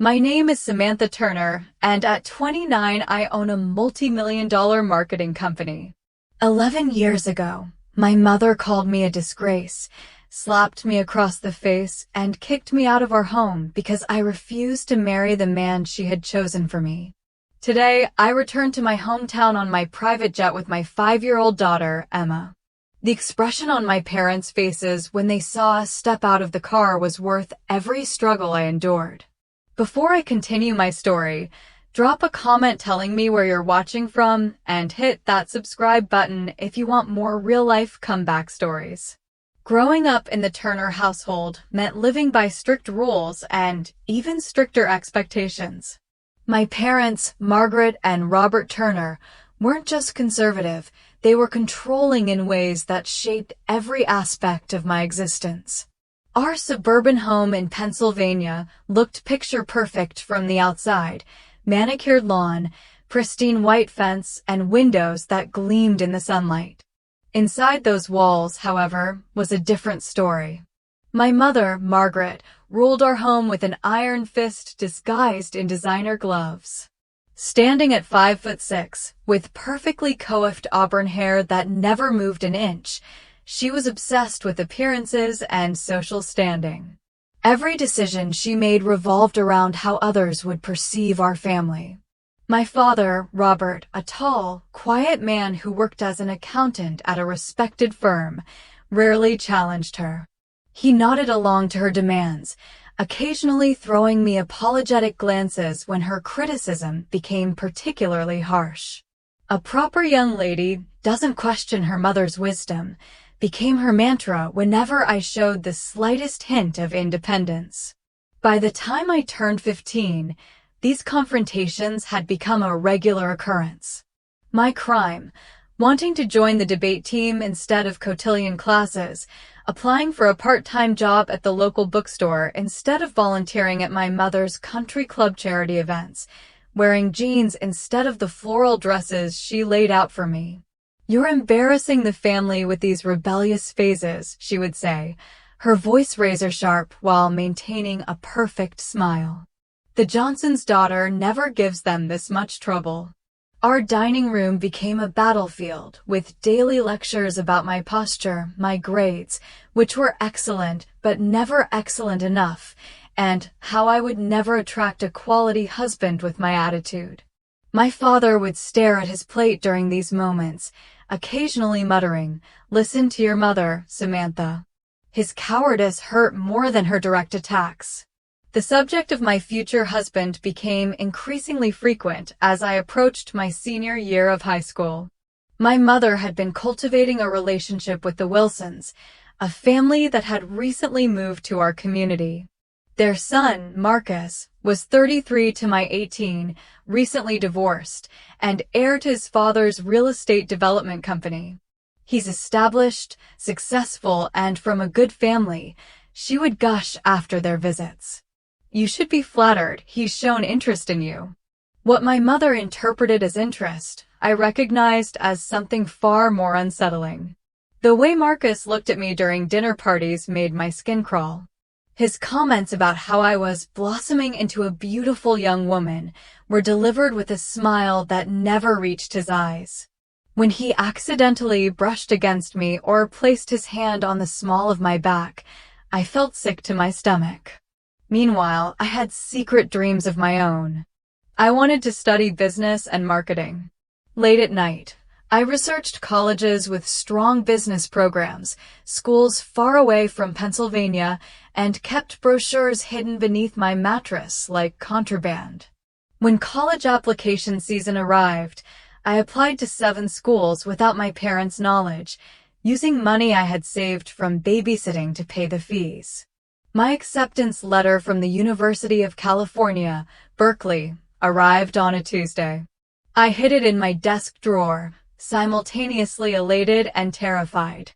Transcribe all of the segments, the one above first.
My name is Samantha Turner, and at 29 I own a multi-million-dollar marketing company. 11 years ago, my mother called me a disgrace, slapped me across the face, and kicked me out of our home because I refused to marry the man she had chosen for me. Today, I return to my hometown on my private jet with my 5-year-old daughter, Emma. The expression on my parents' faces when they saw us step out of the car was worth every struggle I endured. Before I continue my story, drop a comment telling me where you're watching from and hit that subscribe button if you want more real-life comeback stories. Growing up in the Turner household meant living by strict rules and even stricter expectations. My parents, Margaret and Robert Turner, weren't just conservative, they were controlling in ways that shaped every aspect of my existence. Our suburban home in Pennsylvania looked picture-perfect from the outside: manicured lawn, pristine white fence, and windows that gleamed in the sunlight. Inside those walls, however, was a different story. My mother, Margaret, ruled our home with an iron fist disguised in designer gloves. Standing at 5'6", with perfectly coiffed auburn hair that never moved an inch, she was obsessed with appearances and social standing. Every decision she made revolved around how others would perceive our family. My father, Robert, a tall, quiet man who worked as an accountant at a respected firm, rarely challenged her. He nodded along to her demands, occasionally throwing me apologetic glances when her criticism became particularly harsh. "A proper young lady doesn't question her mother's wisdom," became her mantra whenever I showed the slightest hint of independence. By the time I turned 15, these confrontations had become a regular occurrence. My crime: wanting to join the debate team instead of cotillion classes, applying for a part-time job at the local bookstore instead of volunteering at my mother's country club charity events, wearing jeans instead of the floral dresses she laid out for me. "You're embarrassing the family with these rebellious phases," she would say, her voice razor-sharp while maintaining a perfect smile. "The Johnsons' daughter never gives them this much trouble." Our dining room became a battlefield, with daily lectures about my posture, my grades, which were excellent but never excellent enough, and how I would never attract a quality husband with my attitude. My father would stare at his plate during these moments, occasionally muttering, "Listen to your mother, Samantha." His cowardice hurt more than her direct attacks. The subject of my future husband became increasingly frequent as I approached my senior year of high school. My mother had been cultivating a relationship with the Wilsons, a family that had recently moved to our community. Their son, Marcus, was 33 to my 18, recently divorced, and heir to his father's real estate development company. "He's established, successful, and from a good family," she would gush after their visits. "You should be flattered, he's shown interest in you." What my mother interpreted as interest, I recognized as something far more unsettling. The way Marcus looked at me during dinner parties made my skin crawl. His comments about how I was blossoming into a beautiful young woman were delivered with a smile that never reached his eyes. When he accidentally brushed against me or placed his hand on the small of my back, I felt sick to my stomach. Meanwhile, I had secret dreams of my own. I wanted to study business and marketing. Late at night, I researched colleges with strong business programs, schools far away from Pennsylvania, and kept brochures hidden beneath my mattress like contraband. When college application season arrived, I applied to 7 schools without my parents' knowledge, using money I had saved from babysitting to pay the fees. My acceptance letter from the University of California, Berkeley, arrived on a Tuesday. I hid it in my desk drawer, simultaneously elated and terrified.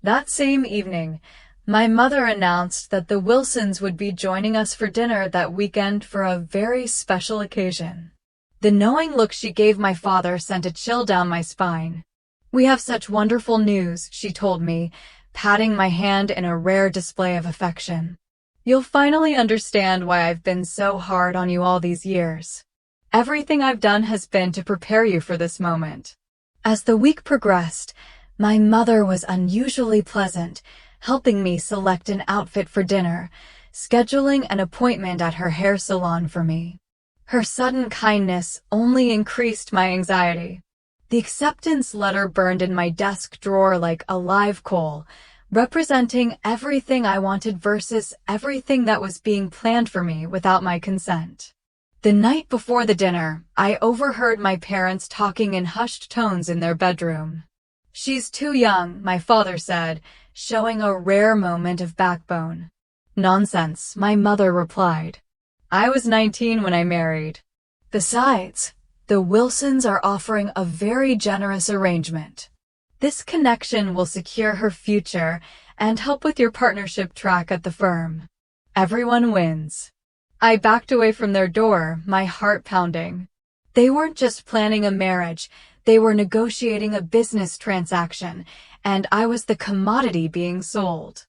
That same evening, my mother announced that the Wilsons would be joining us for dinner that weekend for a very special occasion. The knowing look she gave my father sent a chill down my spine. "We have such wonderful news," she told me, patting my hand in a rare display of affection. You'll finally understand why I've been so hard on you all these years. Everything I've done has been to prepare you for this moment." As the week progressed, my mother was unusually pleasant, helping me select an outfit for dinner, scheduling an appointment at her hair salon for me. Her sudden kindness only increased my anxiety. The acceptance letter burned in my desk drawer like a live coal, representing everything I wanted versus everything that was being planned for me without my consent. The night before the dinner, I overheard my parents talking in hushed tones in their bedroom. "She's too young," my father said, showing a rare moment of backbone. "Nonsense," my mother replied. "I was 19 when I married. Besides, the Wilsons are offering a very generous arrangement. This connection will secure her future and help with your partnership track at the firm. Everyone wins." I backed away from their door, my heart pounding. They weren't just planning a marriage, they were negotiating a business transaction, and I was the commodity being sold.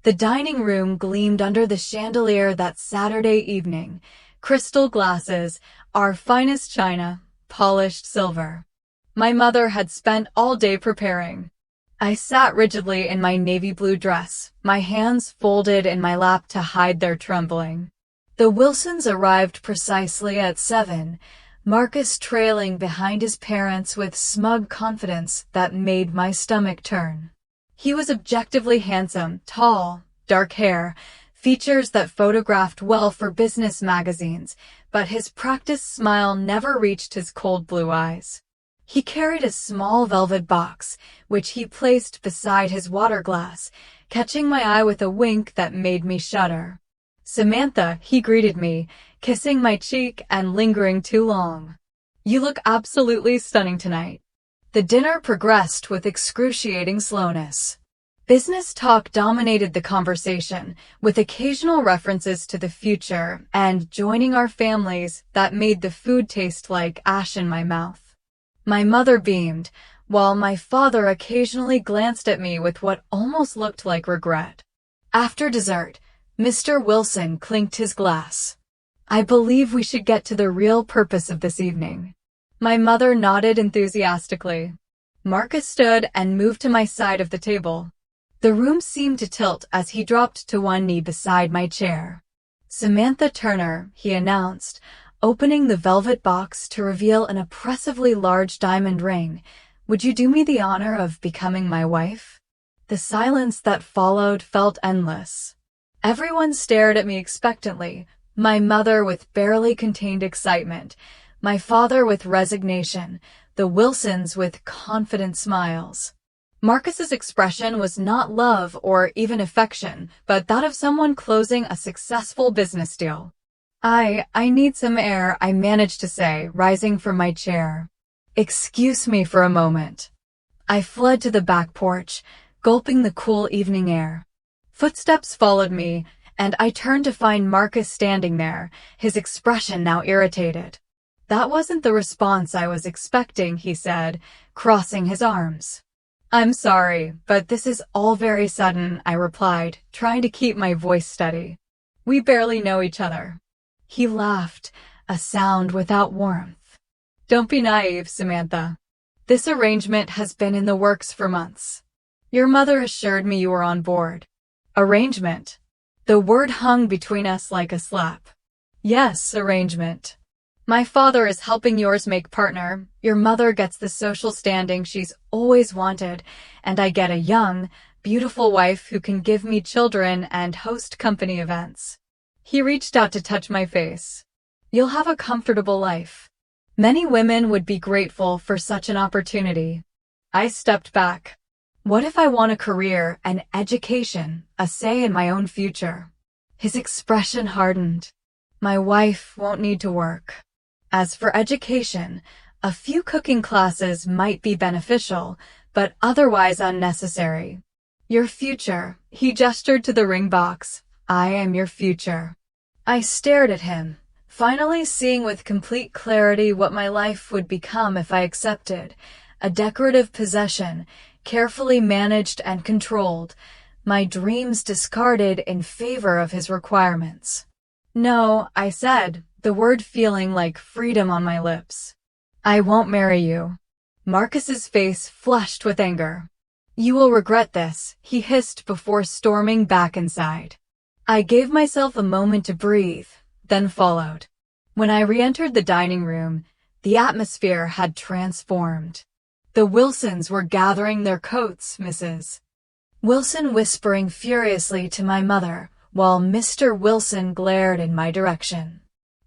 The dining room gleamed under the chandelier that Saturday evening. Crystal glasses, our finest china, polished silver. My mother had spent all day preparing. I sat rigidly in my navy blue dress, my hands folded in my lap to hide their trembling. The Wilsons arrived precisely at 7, Marcus trailing behind his parents with smug confidence that made my stomach turn. He was objectively handsome, tall, dark hair, features that photographed well for business magazines, but his practiced smile never reached his cold blue eyes. He carried a small velvet box, which he placed beside his water glass, catching my eye with a wink that made me shudder. "Samantha," he greeted me, kissing my cheek and lingering too long. "You look absolutely stunning tonight." The dinner progressed with excruciating slowness. Business talk dominated the conversation, with occasional references to the future and joining our families that made the food taste like ash in my mouth. My mother beamed, while my father occasionally glanced at me with what almost looked like regret. After dessert, Mr. Wilson clinked his glass. "I believe we should get to the real purpose of this evening." My mother nodded enthusiastically. Marcus stood and moved to my side of the table. The room seemed to tilt as he dropped to one knee beside my chair. "Samantha Turner," he announced, opening the velvet box to reveal an oppressively large diamond ring. "Would you do me the honor of becoming my wife?" The silence that followed felt endless. Everyone stared at me expectantly, my mother with barely contained excitement, my father with resignation, the Wilsons with confident smiles. Marcus's expression was not love or even affection, but that of someone closing a successful business deal. I need some air," I managed to say, rising from my chair. "Excuse me for a moment." I fled to the back porch, gulping the cool evening air. Footsteps followed me, and I turned to find Marcus standing there, his expression now irritated. "That wasn't the response I was expecting," he said, crossing his arms. "I'm sorry, but this is all very sudden," I replied, trying to keep my voice steady. "We barely know each other." He laughed, a sound without warmth. "Don't be naive, Samantha. This arrangement has been in the works for months. Your mother assured me you were on board." "Arrangement?" The word hung between us like a slap. "Yes, arrangement. My father is helping yours make partner, your mother gets the social standing she's always wanted, and I get a young, beautiful wife who can give me children and host company events." He reached out to touch my face. "You'll have a comfortable life. Many women would be grateful for such an opportunity." I stepped back. What if I want a career, an education, a say in my own future? His expression hardened. "My wife won't need to work. As for education, a few cooking classes might be beneficial, but otherwise unnecessary. Your future," he gestured to the ring box. "I am your future." I stared at him, finally seeing with complete clarity what my life would become if I accepted. A decorative possession, carefully managed and controlled, my dreams discarded in favor of his requirements. "No," I said, the word feeling like freedom on my lips. "I won't marry you." Marcus's face flushed with anger. "You will regret this," he hissed before storming back inside. I gave myself a moment to breathe, then followed. When I re-entered the dining room, the atmosphere had transformed. The Wilsons were gathering their coats, Mrs. Wilson whispering furiously to my mother, while Mr. Wilson glared in my direction.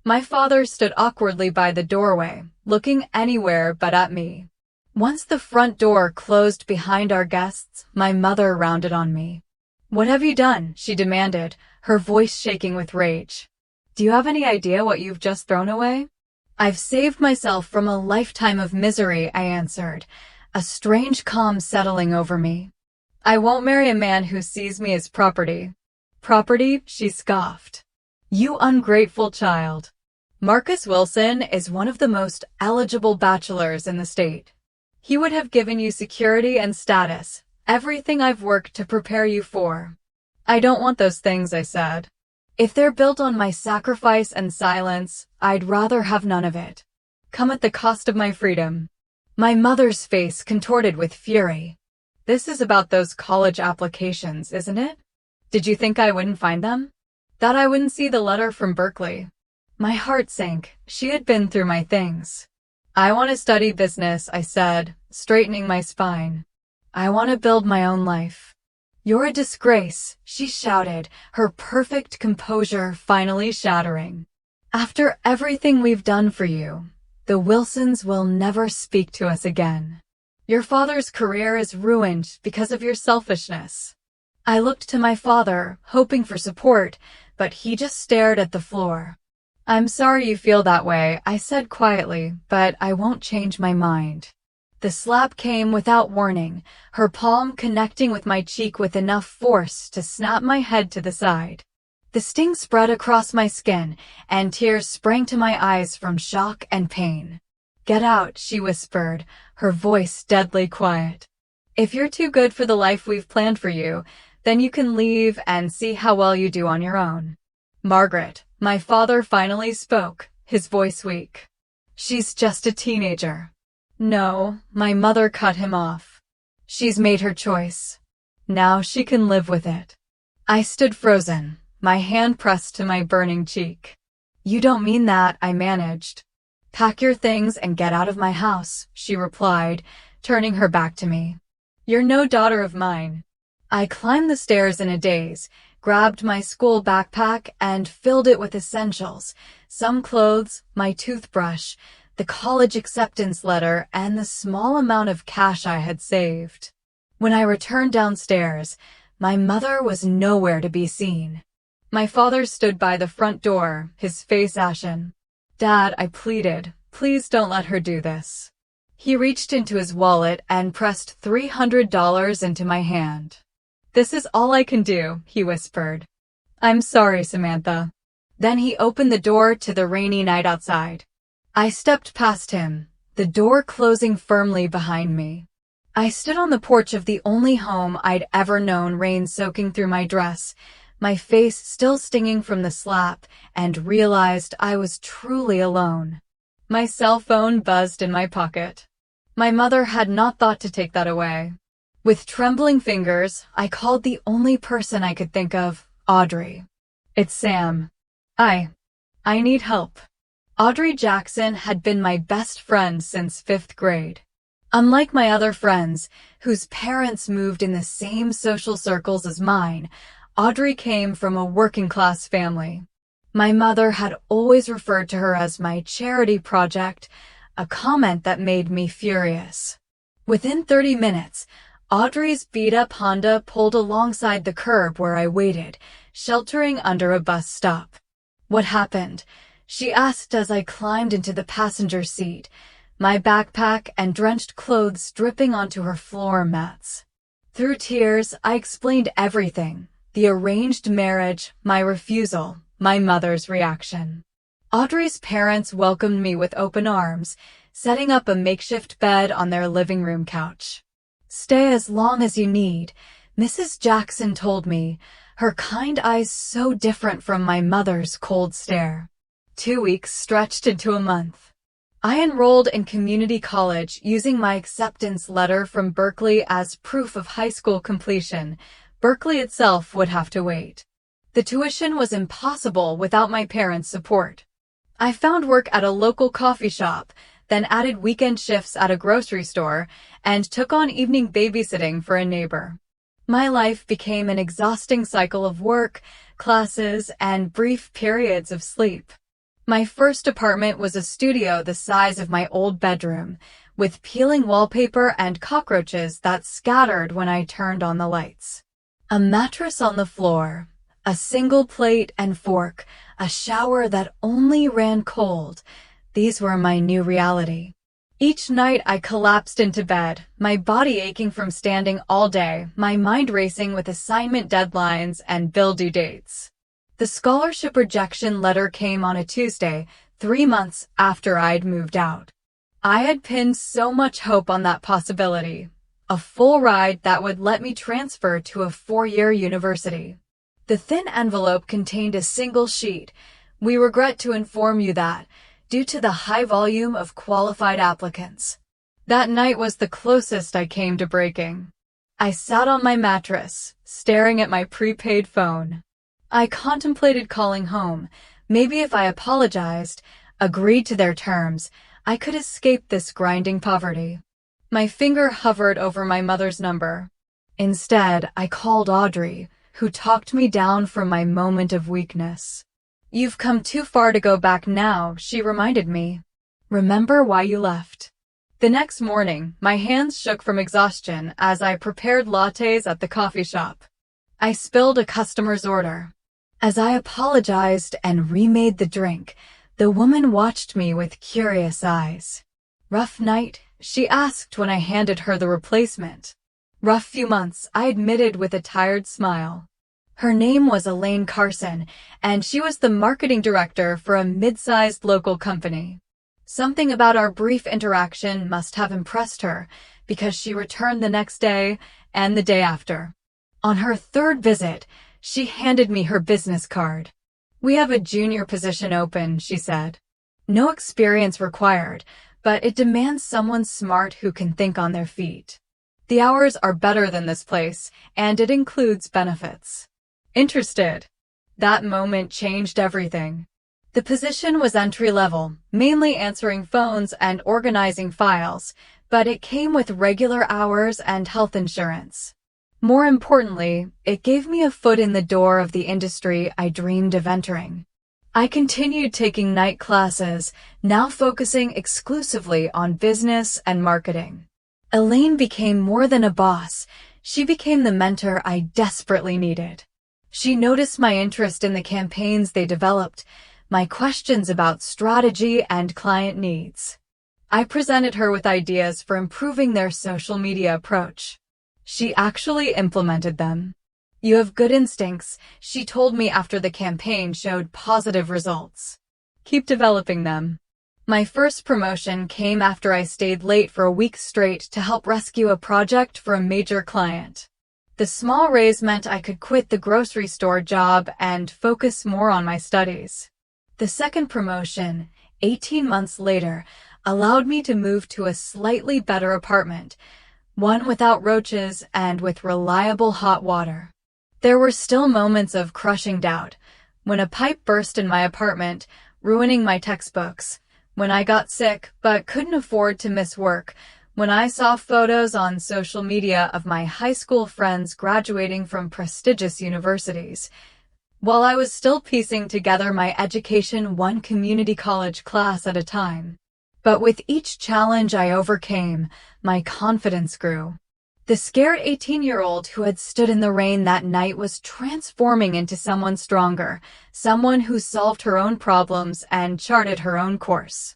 My father stood awkwardly by the doorway, looking anywhere but at me. Once the front door closed behind our guests, my mother rounded on me. "What have you done?" she demanded, her voice shaking with rage. "Do you have any idea what you've just thrown away?" "I've saved myself from a lifetime of misery," I answered, a strange calm settling over me. "I won't marry a man who sees me as property." "Property?" she scoffed. "You ungrateful child. Marcus Wilson is one of the most eligible bachelors in the state. He would have given you security and status, everything I've worked to prepare you for." "I don't want those things," I said. "If they're built on my sacrifice and silence, I'd rather have none of it. Come at the cost of my freedom." My mother's face contorted with fury. "This is about those college applications, isn't it? Did you think I wouldn't find them? That I wouldn't see the letter from Berkeley?" My heart sank. She had been through my things. "I want to study business," I said, straightening my spine. "I want to build my own life." "You're a disgrace," she shouted, her perfect composure finally shattering. "After everything we've done for you, the Wilsons will never speak to us again. Your father's career is ruined because of your selfishness." I looked to my father, hoping for support, but he just stared at the floor. "I'm sorry you feel that way," I said quietly, "but I won't change my mind." The slap came without warning, her palm connecting with my cheek with enough force to snap my head to the side. The sting spread across my skin, and tears sprang to my eyes from shock and pain. "Get out," she whispered, her voice deadly quiet. "If you're too good for the life we've planned for you, then you can leave and see how well you do on your own." "Margaret," my father finally spoke, his voice weak. "She's just a teenager." "No," my mother cut him off. "She's made her choice. Now she can live with it." I stood frozen, my hand pressed to my burning cheek. "You don't mean that," I managed. "Pack your things and get out of my house," she replied, turning her back to me. "You're no daughter of mine." I climbed the stairs in a daze, grabbed my school backpack and filled it with essentials, some clothes, my toothbrush, the college acceptance letter, and the small amount of cash I had saved. When I returned downstairs, my mother was nowhere to be seen. My father stood by the front door, his face ashen. "Dad," I pleaded, "please don't let her do this." He reached into his wallet and pressed $300 into my hand. "This is all I can do," he whispered. "I'm sorry, Samantha." Then he opened the door to the rainy night outside. I stepped past him, the door closing firmly behind me. I stood on the porch of the only home I'd ever known, rain soaking through my dress, my face still stinging from the slap, and realized I was truly alone. My cell phone buzzed in my pocket. My mother had not thought to take that away. With trembling fingers, I called the only person I could think of, Audrey. "It's Sam. I need help." Audrey Jackson had been my best friend since 5th grade. Unlike my other friends, whose parents moved in the same social circles as mine, Audrey came from a working-class family. My mother had always referred to her as my charity project, a comment that made me furious. Within 30 minutes, Audrey's beat-up Honda pulled alongside the curb where I waited, sheltering under a bus stop. "What happened?" she asked as I climbed into the passenger seat, my backpack and drenched clothes dripping onto her floor mats. Through tears, I explained everything: the arranged marriage, my refusal, my mother's reaction. Audrey's parents welcomed me with open arms, setting up a makeshift bed on their living room couch. "Stay as long as you need. Mrs. Jackson told me, her kind eyes so different from my mother's cold stare. 2 weeks stretched into a month. I enrolled in community college using my acceptance letter from Berkeley as proof of high school completion. Berkeley itself would have to wait. The tuition was impossible without my parents' support. I found work at a local coffee shop, then added weekend shifts at a grocery store, and took on evening babysitting for a neighbor. My life became an exhausting cycle of work, classes, and brief periods of sleep. My first apartment was a studio the size of my old bedroom, with peeling wallpaper and cockroaches that scattered when I turned on the lights. A mattress on the floor, a single plate and fork, a shower that only ran cold. These were my new reality. Each night I collapsed into bed, my body aching from standing all day, my mind racing with assignment deadlines and bill due dates. The scholarship rejection letter came on a Tuesday, 3 months after I'd moved out. I had pinned so much hope on that possibility, a full ride that would let me transfer to a 4-year university. The thin envelope contained a single sheet. We regret to inform you that, due to the high volume of qualified applicants. That night was the closest I came to breaking. I sat on my mattress, staring at my prepaid phone. I contemplated calling home. Maybe if I apologized, agreed to their terms, I could escape this grinding poverty. My finger hovered over my mother's number. Instead, I called Audrey, who talked me down from my moment of weakness. "You've come too far to go back now," she reminded me. "Remember why you left." The next morning, my hands shook from exhaustion as I prepared lattes at the coffee shop. I spilled a customer's order. As I apologized and remade the drink, the woman watched me with curious eyes. "Rough night?" she asked when I handed her the replacement. "Rough few months," I admitted with a tired smile. Her name was Elaine Carson, and she was the marketing director for a mid-sized local company. Something about our brief interaction must have impressed her, because she returned the next day and the day after. On her third visit, she handed me her business card. "We have a junior position open," she said. "No experience required, but it demands someone smart who can think on their feet. The hours are better than this place, and it includes benefits. Interested?" That moment changed everything. The position was entry-level, mainly answering phones and organizing files, but it came with regular hours and health insurance. More importantly, it gave me a foot in the door of the industry I dreamed of entering. I continued taking night classes, now focusing exclusively on business and marketing. Elaine became more than a boss. She became the mentor I desperately needed. She noticed my interest in the campaigns they developed, my questions about strategy and client needs. I presented her with ideas for improving their social media approach. She actually implemented them. "You have good instincts," she told me after the campaign showed positive results. "Keep developing them." My first promotion came after I stayed late for a week straight to help rescue a project for a major client. The small raise meant I could quit the grocery store job and focus more on my studies. The second promotion, 18 months later, allowed me to move to a slightly better apartment, one without roaches and with reliable hot water. There were still moments of crushing doubt, when a pipe burst in my apartment, ruining my textbooks, when I got sick but couldn't afford to miss work, when I saw photos on social media of my high school friends graduating from prestigious universities. While I was still piecing together my education one community college class at a time. But with each challenge I overcame, my confidence grew. The scared 18-year-old who had stood in the rain that night was transforming into someone stronger, someone who solved her own problems and charted her own course.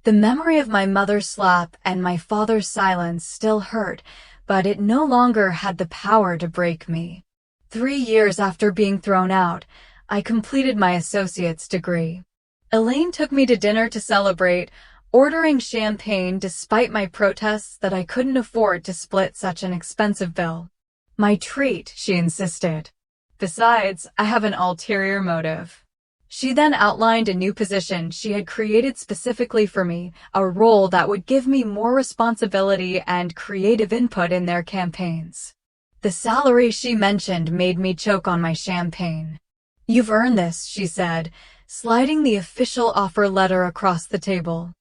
The memory of my mother's slap and my father's silence still hurt, but it no longer had the power to break me. 3 years after being thrown out, I completed my associate's degree. Elaine took me to dinner to celebrate, ordering champagne despite my protests that I couldn't afford to split such an expensive bill. My treat, she insisted. Besides, I have an ulterior motive. She then outlined a new position she had created specifically for me, a role that would give me more responsibility and creative input in their campaigns. The salary she mentioned made me choke on my champagne. "You've earned this," she said, sliding the official offer letter across the table.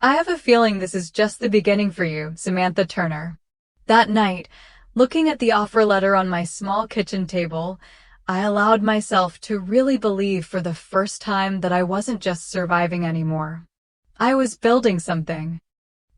"I have a feeling this is just the beginning for you, Samantha Turner." That night, looking at the offer letter on my small kitchen table, I allowed myself to really believe for the first time that I wasn't just surviving anymore. I was building something.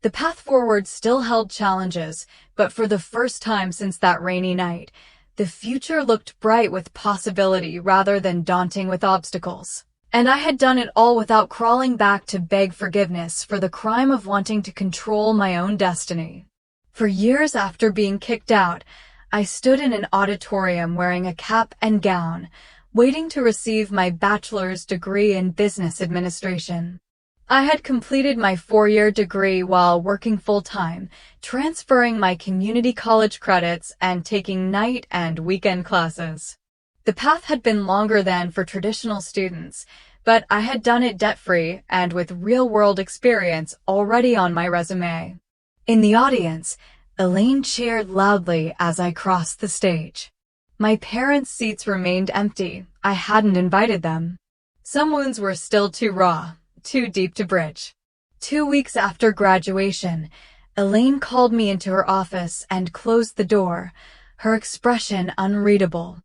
The path forward still held challenges, but for the first time since that rainy night, the future looked bright with possibility rather than daunting with obstacles. And I had done it all without crawling back to beg forgiveness for the crime of wanting to control my own destiny. For years after being kicked out, I stood in an auditorium wearing a cap and gown, waiting to receive my bachelor's degree in business administration. I had completed my 4-year degree while working full-time, transferring my community college credits and taking night and weekend classes. The path had been longer than for traditional students, but I had done it debt-free and with real-world experience already on my resume. In the audience, Elaine cheered loudly as I crossed the stage. My parents' seats remained empty. I hadn't invited them. Some wounds were still too raw, too deep to bridge. 2 weeks after graduation, Elaine called me into her office and closed the door, her expression unreadable.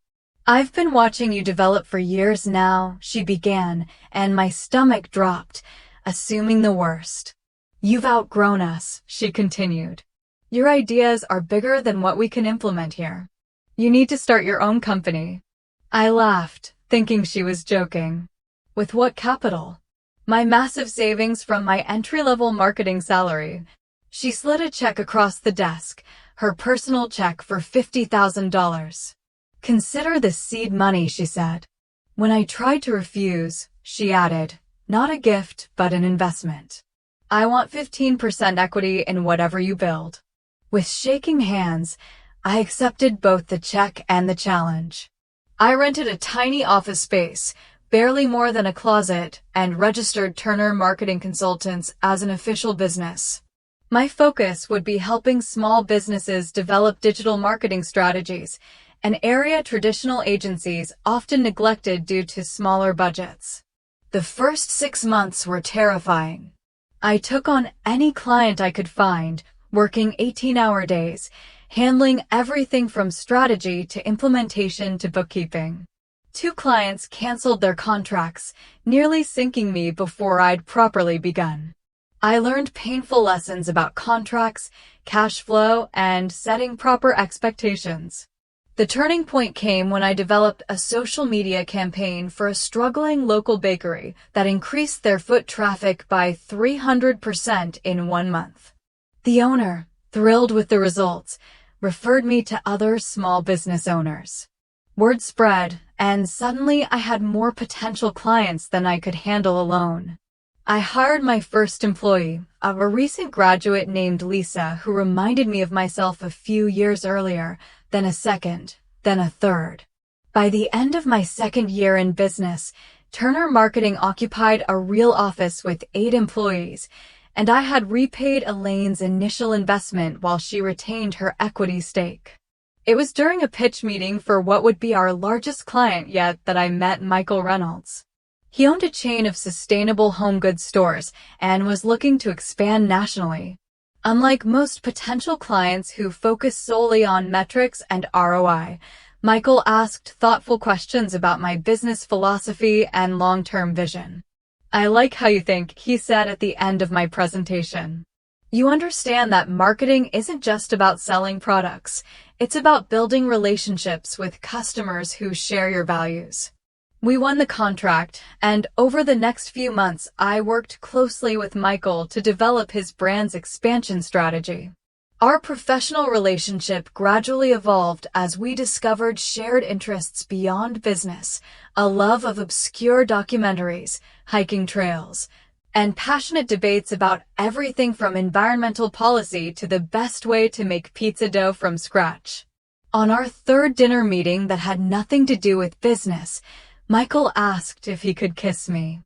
"I've been watching you develop for years now," she began, and my stomach dropped, assuming the worst. "You've outgrown us," she continued. "Your ideas are bigger than what we can implement here. You need to start your own company." I laughed, thinking she was joking. With what capital? My massive savings from my entry-level marketing salary. She slid a check across the desk, her personal check for $50,000. "Consider this seed money," she said. When I tried to refuse, she added, "Not a gift, but an investment. I want 15% equity in whatever you build." With shaking hands, I accepted both the check and the challenge. I rented a tiny office space, barely more than a closet, and registered Turner Marketing Consultants as an official business. My focus would be helping small businesses develop digital marketing strategies, an area traditional agencies often neglected due to smaller budgets. The first 6 months were terrifying. I took on any client I could find, working 18-hour days, handling everything from strategy to implementation to bookkeeping. 2 clients canceled their contracts, nearly sinking me before I'd properly begun. I learned painful lessons about contracts, cash flow, and setting proper expectations. The turning point came when I developed a social media campaign for a struggling local bakery that increased their foot traffic by 300% in 1 month. The owner, thrilled with the results, referred me to other small business owners. Word spread, and suddenly I had more potential clients than I could handle alone. I hired my first employee, a recent graduate named Lisa, who reminded me of myself a few years earlier, then a second, then a third. By the end of my 2nd year in business, Turner Marketing occupied a real office with 8 employees, and I had repaid Elaine's initial investment while she retained her equity stake. It was during a pitch meeting for what would be our largest client yet that I met Michael Reynolds. He owned a chain of sustainable home goods stores and was looking to expand nationally. Unlike most potential clients who focus solely on metrics and ROI, Michael asked thoughtful questions about my business philosophy and long-term vision. "I like how you think," he said at the end of my presentation. "You understand that marketing isn't just about selling products. It's about building relationships with customers who share your values." We won the contract, and over the next few months, I worked closely with Michael to develop his brand's expansion strategy. Our professional relationship gradually evolved as we discovered shared interests beyond business, a love of obscure documentaries, hiking trails, and passionate debates about everything from environmental policy to the best way to make pizza dough from scratch. On our third dinner meeting that had nothing to do with business, Michael asked if he could kiss me.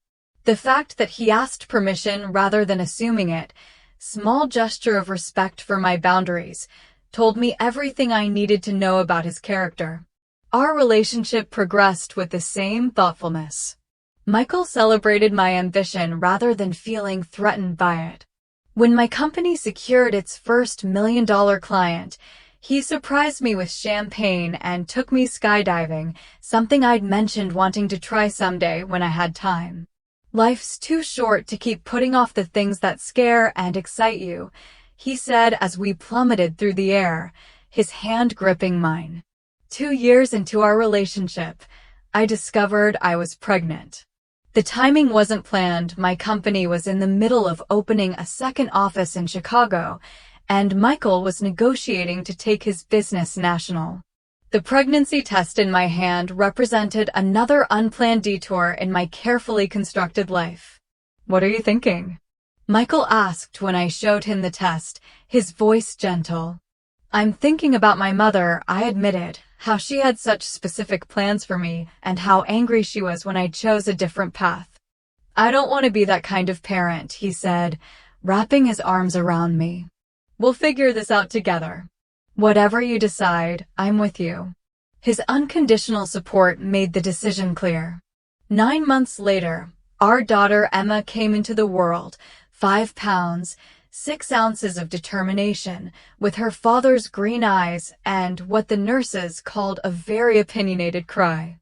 The fact that he asked permission rather than assuming it, small gesture of respect for my boundaries, told me everything I needed to know about his character. Our relationship progressed with the same thoughtfulness. Michael celebrated my ambition rather than feeling threatened by it. When my company secured its first million-dollar client, he surprised me with champagne and took me skydiving, something I'd mentioned wanting to try someday when I had time. Life's too short to keep putting off the things that scare and excite you, he said as we plummeted through the air, his hand gripping mine. 2 years into our relationship, I discovered I was pregnant. The timing wasn't planned. My company was in the middle of opening a second office in Chicago, and Michael was negotiating to take his business national. The pregnancy test in my hand represented another unplanned detour in my carefully constructed life. "What are you thinking?" Michael asked when I showed him the test, his voice gentle. "I'm thinking about my mother," I admitted, how she had such specific plans for me and how angry she was when I chose a different path. "I don't want to be that kind of parent," he said, wrapping his arms around me. "We'll figure this out together. Whatever you decide, I'm with you." His unconditional support made the decision clear. 9 months later, our daughter Emma came into the world, 5 pounds, 6 ounces of determination, with her father's green eyes and what the nurses called a very opinionated cry.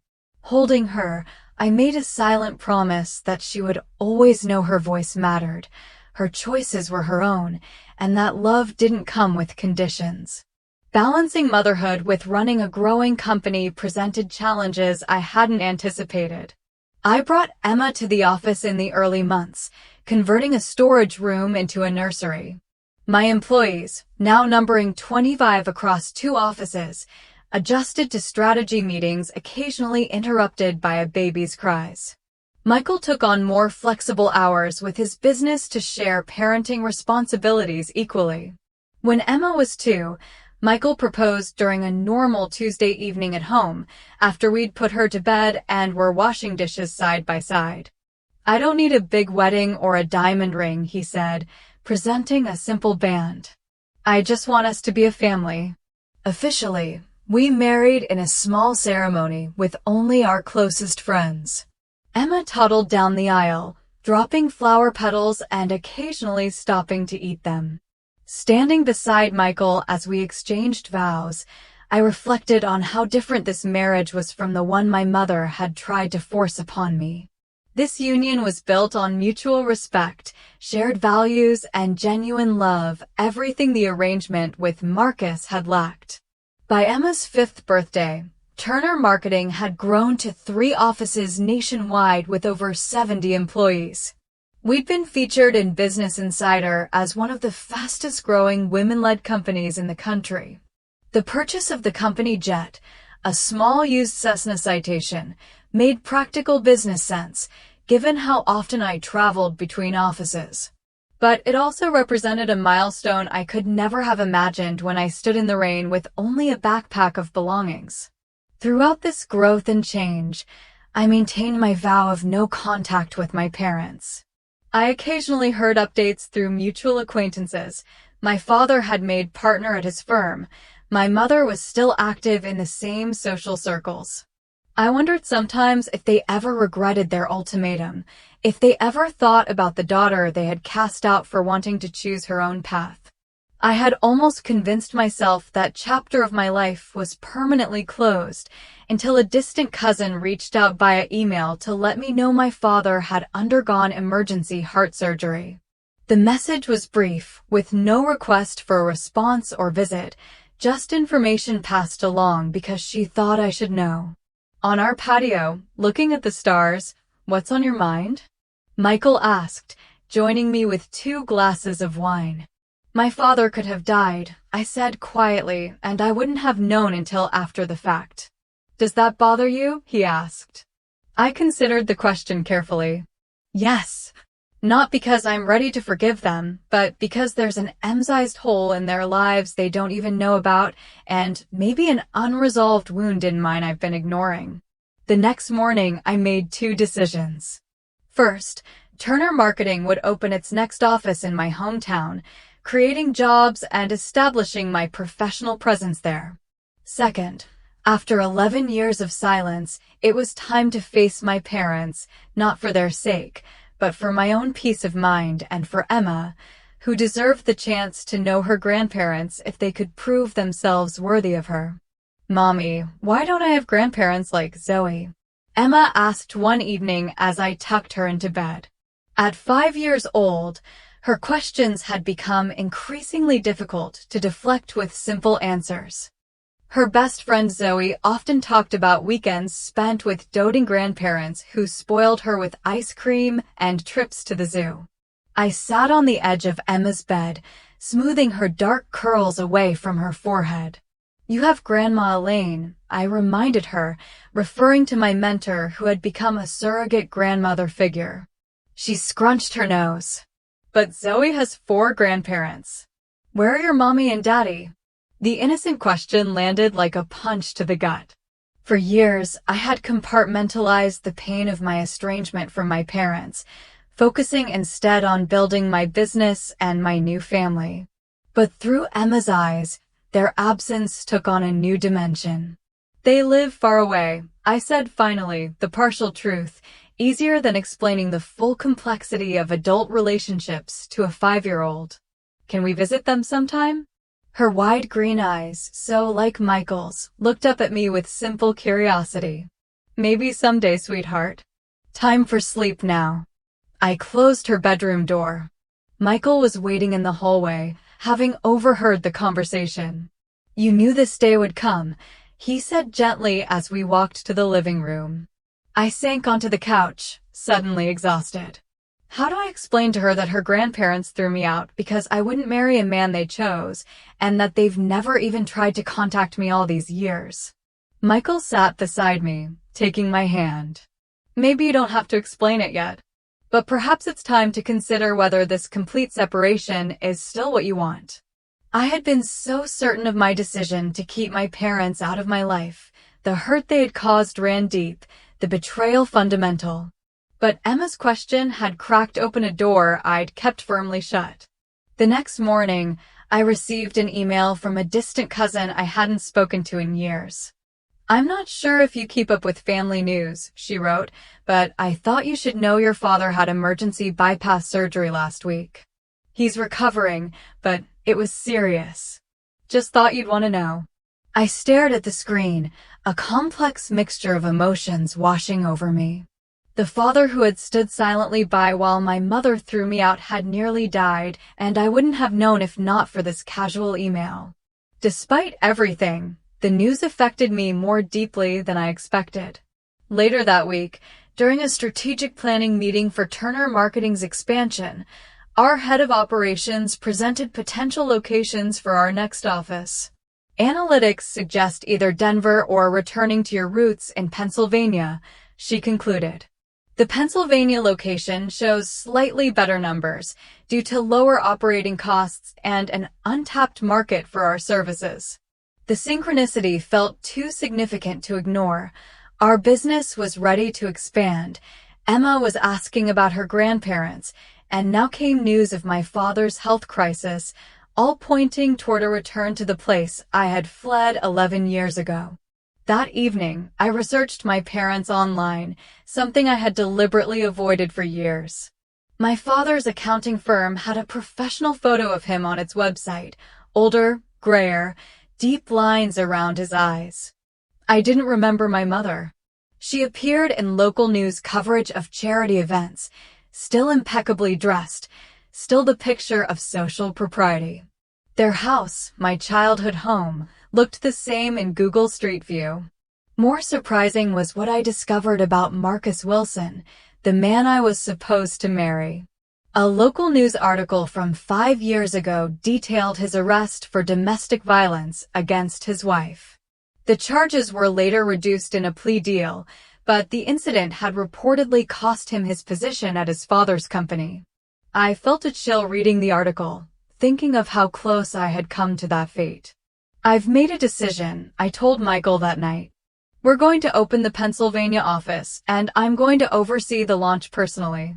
Holding her, I made a silent promise that she would always know her voice mattered, her choices were her own, and that love didn't come with conditions. Balancing motherhood with running a growing company presented challenges I hadn't anticipated. I brought Emma to the office in the early months, converting a storage room into a nursery. My employees, now numbering 25 across 2 offices, adjusted to strategy meetings occasionally interrupted by a baby's cries. Michael took on more flexible hours with his business to share parenting responsibilities equally. When Emma was 2, Michael proposed during a normal Tuesday evening at home, after we'd put her to bed and were washing dishes side by side. "I don't need a big wedding or a diamond ring," he said, presenting a simple band. "I just want us to be a family." Officially, we married in a small ceremony with only our closest friends. Emma toddled down the aisle, dropping flower petals and occasionally stopping to eat them. Standing beside Michael as we exchanged vows, I reflected on how different this marriage was from the one my mother had tried to force upon me. This union was built on mutual respect, shared values, and genuine love, everything the arrangement with Marcus had lacked. By Emma's 5th birthday, Turner Marketing had grown to 3 offices nationwide with over 70 employees. We'd been featured in Business Insider as one of the fastest-growing women-led companies in the country. The purchase of the company jet, a small used Cessna Citation, made practical business sense, given how often I traveled between offices. But it also represented a milestone I could never have imagined when I stood in the rain with only a backpack of belongings. Throughout this growth and change, I maintained my vow of no contact with my parents. I occasionally heard updates through mutual acquaintances. My father had made partner at his firm. My mother was still active in the same social circles. I wondered sometimes if they ever regretted their ultimatum, if they ever thought about the daughter they had cast out for wanting to choose her own path. I had almost convinced myself that chapter of my life was permanently closed until a distant cousin reached out via email to let me know my father had undergone emergency heart surgery. The message was brief, with no request for a response or visit, just information passed along because she thought I should know. On our patio, looking at the stars, "What's on your mind?" Michael asked, joining me with 2 glasses of wine. "My father could have died," I said quietly, and I wouldn't have known until after the fact. "Does that bother you?" he asked. I considered the question carefully. "Yes. Not because I'm ready to forgive them, but because there's an M-sized hole in their lives they don't even know about, and maybe an unresolved wound in mine I've been ignoring. The next morning, I made two decisions. First, Turner Marketing would open its next office in my hometown, creating jobs and establishing my professional presence there. Second, after 11 years of silence, it was time to face my parents, not for their sake, but for my own peace of mind and for Emma, who deserved the chance to know her grandparents if they could prove themselves worthy of her. "Mommy, why don't I have grandparents like Zoe?" Emma asked one evening as I tucked her into bed. At 5 years old, her questions had become increasingly difficult to deflect with simple answers. Her best friend Zoe often talked about weekends spent with doting grandparents who spoiled her with ice cream and trips to the zoo. I sat on the edge of Emma's bed, smoothing her dark curls away from her forehead. "You have Grandma Elaine," I reminded her, referring to my mentor who had become a surrogate grandmother figure. She scrunched her nose. "But Zoe has 4 grandparents. Where are your mommy and daddy?" The innocent question landed like a punch to the gut. For years, I had compartmentalized the pain of my estrangement from my parents, focusing instead on building my business and my new family. But through Emma's eyes, their absence took on a new dimension. "They live far away," I said finally, the partial truth, easier than explaining the full complexity of adult relationships to a 5-year-old. "Can we visit them sometime?" Her wide green eyes, so like Michael's, looked up at me with simple curiosity. "Maybe someday, sweetheart." Time for sleep now. I closed her bedroom door. Michael was waiting in the hallway, having overheard the conversation. "You knew this day would come," he said gently as we walked to the living room. I sank onto the couch, suddenly exhausted. How do I explain to her that her grandparents threw me out because I wouldn't marry a man they chose, and that they've never even tried to contact me all these years? Michael sat beside me, taking my hand. "Maybe you don't have to explain it yet, but perhaps it's time to consider whether this complete separation is still what you want." I had been so certain of my decision to keep my parents out of my life. The hurt they had caused ran deep, the betrayal fundamental. But Emma's question had cracked open a door I'd kept firmly shut. The next morning, I received an email from a distant cousin I hadn't spoken to in years. "I'm not sure if you keep up with family news," she wrote, "but I thought you should know your father had emergency bypass surgery last week. He's recovering, but it was serious. Just thought you'd want to know." I stared at the screen, a complex mixture of emotions washing over me. The father who had stood silently by while my mother threw me out had nearly died, and I wouldn't have known if not for this casual email. Despite everything, the news affected me more deeply than I expected. Later that week, during a strategic planning meeting for Turner Marketing's expansion, our head of operations presented potential locations for our next office. "Analytics suggest either Denver or returning to your roots in Pennsylvania," she concluded. The Pennsylvania location shows slightly better numbers due to lower operating costs and an untapped market for our services. The synchronicity felt too significant to ignore. Our business was ready to expand. Emma was asking about her grandparents, and now came news of my father's health crisis, all pointing toward a return to the place I had fled 11 years ago. That evening, I researched my parents online, something I had deliberately avoided for years. My father's accounting firm had a professional photo of him on its website, older, grayer, deep lines around his eyes. I didn't remember my mother. She appeared in local news coverage of charity events, still impeccably dressed, still the picture of social propriety. Their house, my childhood home, looked the same in Google Street View. More surprising was what I discovered about Marcus Wilson, the man I was supposed to marry. A local news article from 5 years ago detailed his arrest for domestic violence against his wife. The charges were later reduced in a plea deal, but the incident had reportedly cost him his position at his father's company. I felt a chill reading the article, thinking of how close I had come to that fate. I've made a decision, I told Michael that night. We're going to open the Pennsylvania office, and I'm going to oversee the launch personally.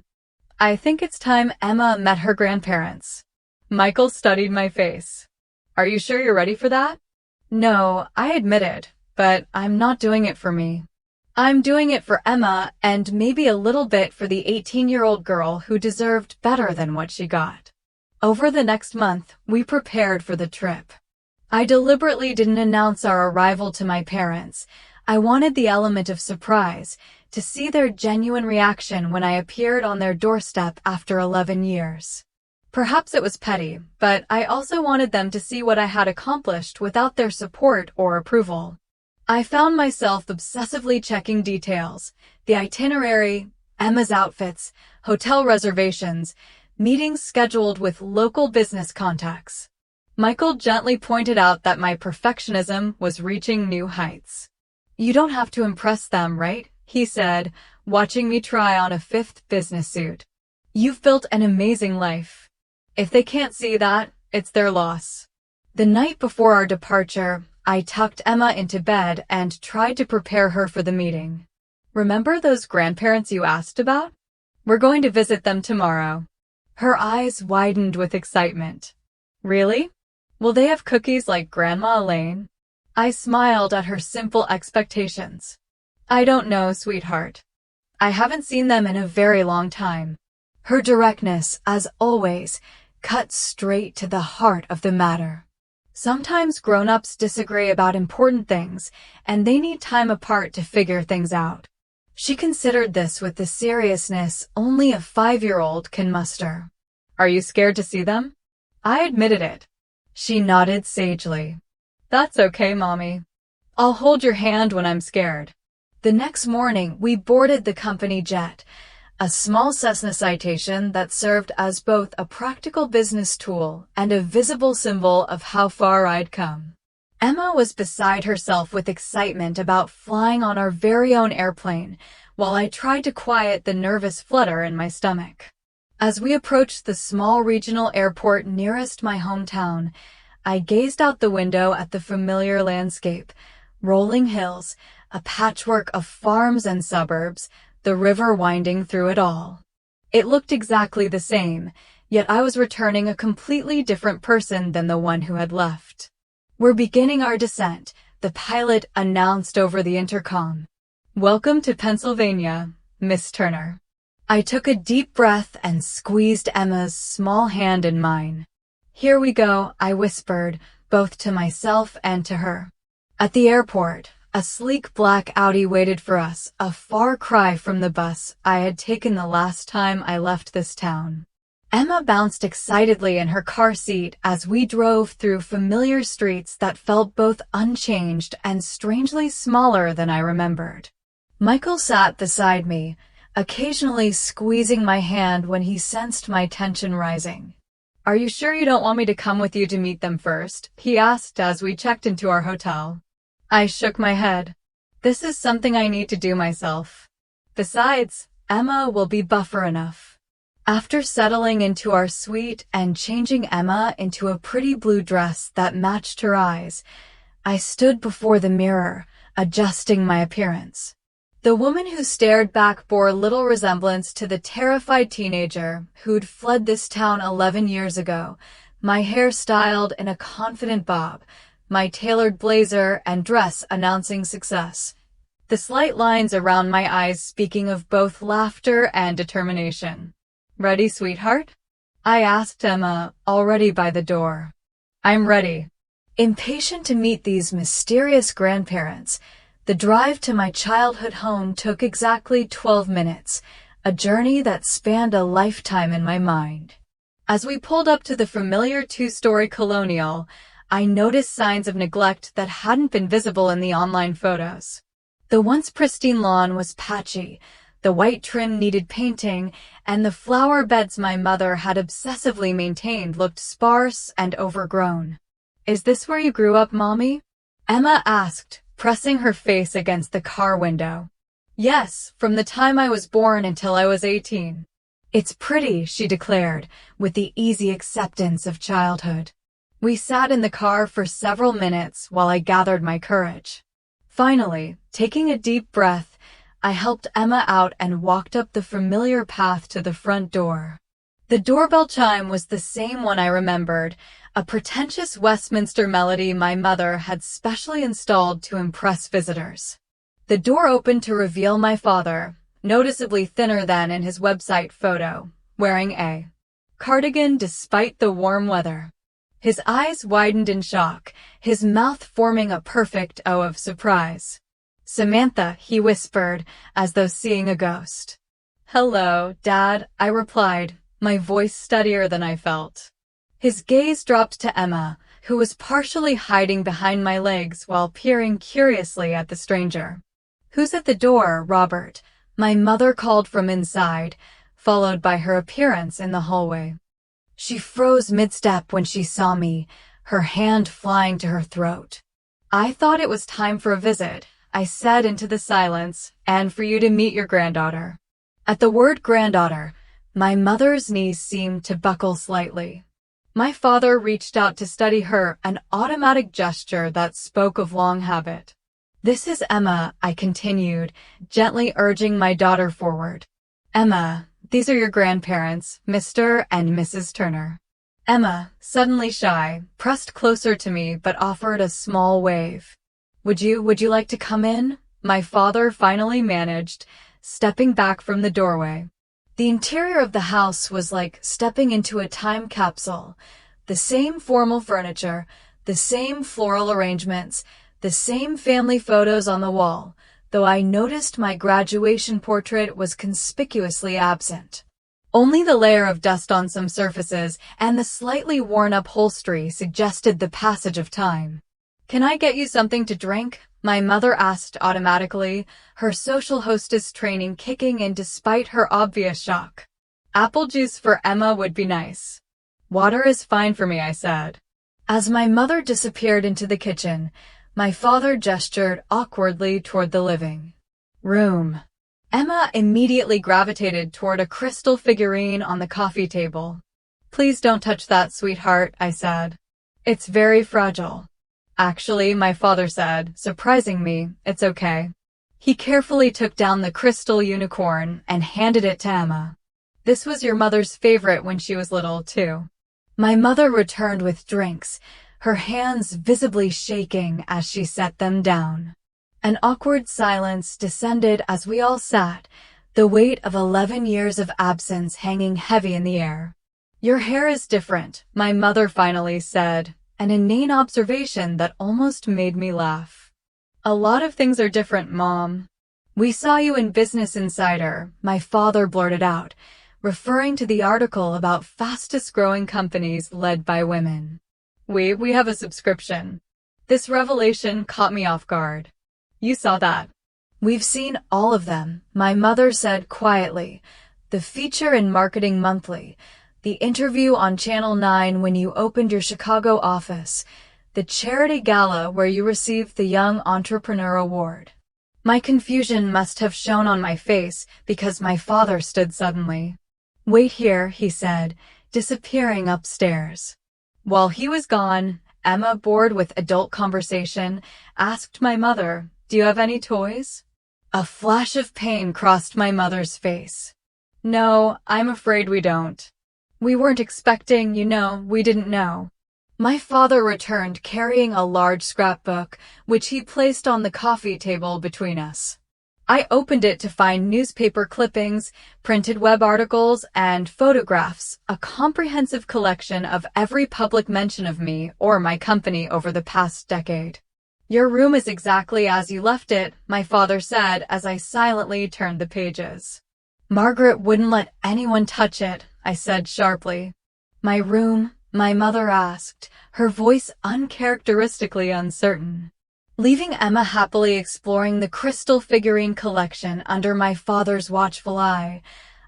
I think it's time Emma met her grandparents. Michael studied my face. Are you sure you're ready for that? No, I admitted, but I'm not doing it for me. I'm doing it for Emma and maybe a little bit for the 18-year-old girl who deserved better than what she got. Over the next month, we prepared for the trip. I deliberately didn't announce our arrival to my parents. I wanted the element of surprise, to see their genuine reaction when I appeared on their doorstep after 11 years. Perhaps it was petty, but I also wanted them to see what I had accomplished without their support or approval. I found myself obsessively checking details, the itinerary, Emma's outfits, hotel reservations, meetings scheduled with local business contacts. Michael gently pointed out that my perfectionism was reaching new heights. You don't have to impress them, right? He said, watching me try on a fifth business suit. You've built an amazing life. If they can't see that, it's their loss. The night before our departure, I tucked Emma into bed and tried to prepare her for the meeting. Remember those grandparents you asked about? We're going to visit them tomorrow. Her eyes widened with excitement. Really? Will they have cookies like Grandma Elaine? I smiled at her simple expectations. I don't know, sweetheart. I haven't seen them in a very long time. Her directness, as always, cut straight to the heart of the matter. Sometimes grown-ups disagree about important things, and they need time apart to figure things out. She considered this with the seriousness only a 5-year-old can muster. Are you scared to see them? I admitted it. She nodded sagely. That's okay, Mommy. I'll hold your hand when I'm scared. The next morning, we boarded the company jet, a small Cessna Citation that served as both a practical business tool and a visible symbol of how far I'd come. Emma was beside herself with excitement about flying on our very own airplane, while I tried to quiet the nervous flutter in my stomach. As we approached the small regional airport nearest my hometown, I gazed out the window at the familiar landscape, rolling hills, a patchwork of farms and suburbs, the river winding through it all. It looked exactly the same, yet I was returning a completely different person than the one who had left. We're beginning our descent, the pilot announced over the intercom. Welcome to Pennsylvania, Miss Turner. I took a deep breath and squeezed Emma's small hand in mine. Here we go, I whispered, both to myself and to her. At the airport, a sleek black Audi waited for us, a far cry from the bus I had taken the last time I left this town. Emma bounced excitedly in her car seat as we drove through familiar streets that felt both unchanged and strangely smaller than I remembered. Michael sat beside me, occasionally squeezing my hand when he sensed my tension rising. Are you sure you don't want me to come with you to meet them first? He asked as we checked into our hotel. I shook my head. This is something I need to do myself. Besides, Emma will be buffer enough. After settling into our suite and changing Emma into a pretty blue dress that matched her eyes, I stood before the mirror, adjusting my appearance. The woman who stared back bore little resemblance to the terrified teenager who'd fled this town 11 years ago, my hair styled in a confident bob, my tailored blazer and dress announcing success, the slight lines around my eyes speaking of both laughter and determination. Ready, sweetheart? I asked Emma, already by the door. I'm ready. Impatient to meet these mysterious grandparents, the drive to my childhood home took exactly 12 minutes, a journey that spanned a lifetime in my mind. As we pulled up to the familiar 2-story colonial, I noticed signs of neglect that hadn't been visible in the online photos. The once pristine lawn was patchy, the white trim needed painting, and the flower beds my mother had obsessively maintained looked sparse and overgrown. Is this where you grew up, Mommy? Emma asked, pressing her face against the car window. Yes, from the time I was born until I was 18. "It's pretty," she declared, with the easy acceptance of childhood. We sat in the car for several minutes while I gathered my courage. Finally, taking a deep breath, I helped Emma out and walked up the familiar path to the front door. The doorbell chime was the same one I remembered, a pretentious Westminster melody my mother had specially installed to impress visitors. The door opened to reveal my father, noticeably thinner than in his website photo, wearing a cardigan despite the warm weather. His eyes widened in shock, his mouth forming a perfect O of surprise. "Samantha," he whispered, as though seeing a ghost. "Hello, Dad," I replied, my voice steadier than I felt. His gaze dropped to Emma, who was partially hiding behind my legs while peering curiously at the stranger. "Who's at the door, Robert?" my mother called from inside, followed by her appearance in the hallway. She froze mid-step when she saw me, her hand flying to her throat. "I thought it was time for a visit," I said into the silence, "and for you to meet your granddaughter." At the word granddaughter, my mother's knees seemed to buckle slightly. My father reached out to steady her, an automatic gesture that spoke of long habit. "This is Emma," I continued, gently urging my daughter forward. "Emma, these are your grandparents, Mr. and Mrs. Turner." Emma, suddenly shy, pressed closer to me but offered a small wave. Would you like to come in?" my father finally managed, stepping back from the doorway. The interior of the house was like stepping into a time capsule. The same formal furniture, the same floral arrangements, the same family photos on the wall, though I noticed my graduation portrait was conspicuously absent. Only the layer of dust on some surfaces and the slightly worn upholstery suggested the passage of time. "Can I get you something to drink?" my mother asked automatically, her social hostess training kicking in despite her obvious shock. "Apple juice for Emma would be nice." "Water is fine for me," I said. As my mother disappeared into the kitchen, my father gestured awkwardly toward the living room. Emma immediately gravitated toward a crystal figurine on the coffee table. "Please don't touch that, sweetheart," I said. "It's very fragile." "Actually," my father said, surprising me, "it's okay." He carefully took down the crystal unicorn and handed it to Emma. "This was your mother's favorite when she was little, too." My mother returned with drinks, her hands visibly shaking as she set them down. An awkward silence descended as we all sat, the weight of 11 years of absence hanging heavy in the air. "Your hair is different," my mother finally said, an inane observation that almost made me laugh. "A lot of things are different, Mom." "We saw you in Business Insider," my father blurted out, referring to the article about fastest-growing companies led by women. We have a subscription." This revelation caught me off guard. "You saw that?" "We've seen all of them," my mother said quietly. "The feature in Marketing Monthly, the interview on Channel 9 when you opened your Chicago office, the charity gala where you received the Young Entrepreneur Award." My confusion must have shown on my face because my father stood suddenly. "Wait here," he said, disappearing upstairs. While he was gone, Emma, bored with adult conversation, asked my mother, "Do you have any toys?" A flash of pain crossed my mother's face. "No, I'm afraid we don't. We weren't expecting, we didn't know." My father returned carrying a large scrapbook, which he placed on the coffee table between us. I opened it to find newspaper clippings, printed web articles, and photographs, a comprehensive collection of every public mention of me or my company over the past decade. "Your room is exactly as you left it," my father said as I silently turned the pages. "Margaret wouldn't let anyone touch it," I said sharply. "My room?" my mother asked, her voice uncharacteristically uncertain. Leaving Emma happily exploring the crystal figurine collection under my father's watchful eye,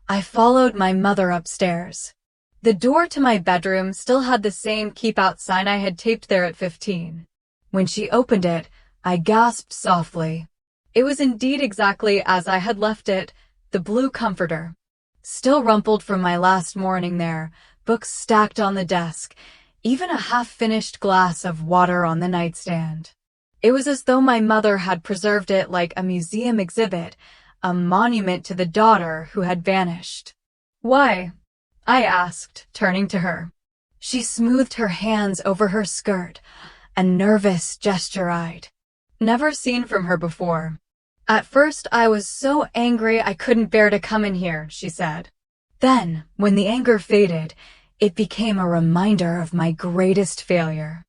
I followed my mother upstairs. The door to my bedroom still had the same keep out sign I had taped there at 15. When she opened it, I gasped softly. It was indeed exactly as I had left it, the blue comforter. still rumpled from my last morning there, books stacked on the desk, even a half-finished glass of water on the nightstand. It was as though my mother had preserved it like a museum exhibit, a monument to the daughter who had vanished. "Why?" I asked, turning to her. She smoothed her hands over her skirt, a nervous gesture I'd never seen from her before. "At first I was so angry I couldn't bear to come in here," she said. Then, when the anger faded, it became a reminder of my greatest failure.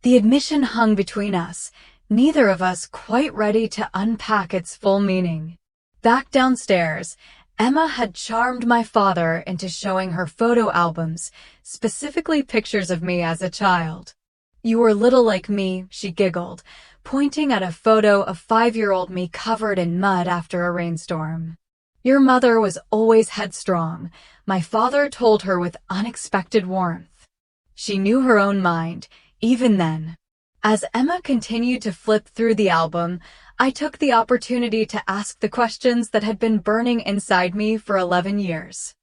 The admission hung between us, neither of us quite ready to unpack its full meaning. Back downstairs, Emma had charmed my father into showing her photo albums, specifically pictures of me as a child. "You were little like me," she giggled, pointing at a photo of 5-year-old me covered in mud after a rainstorm. "Your mother was always headstrong," my father told her with unexpected warmth. She knew her own mind, even then. As Emma continued to flip through the album, I took the opportunity to ask the questions that had been burning inside me for 11 years.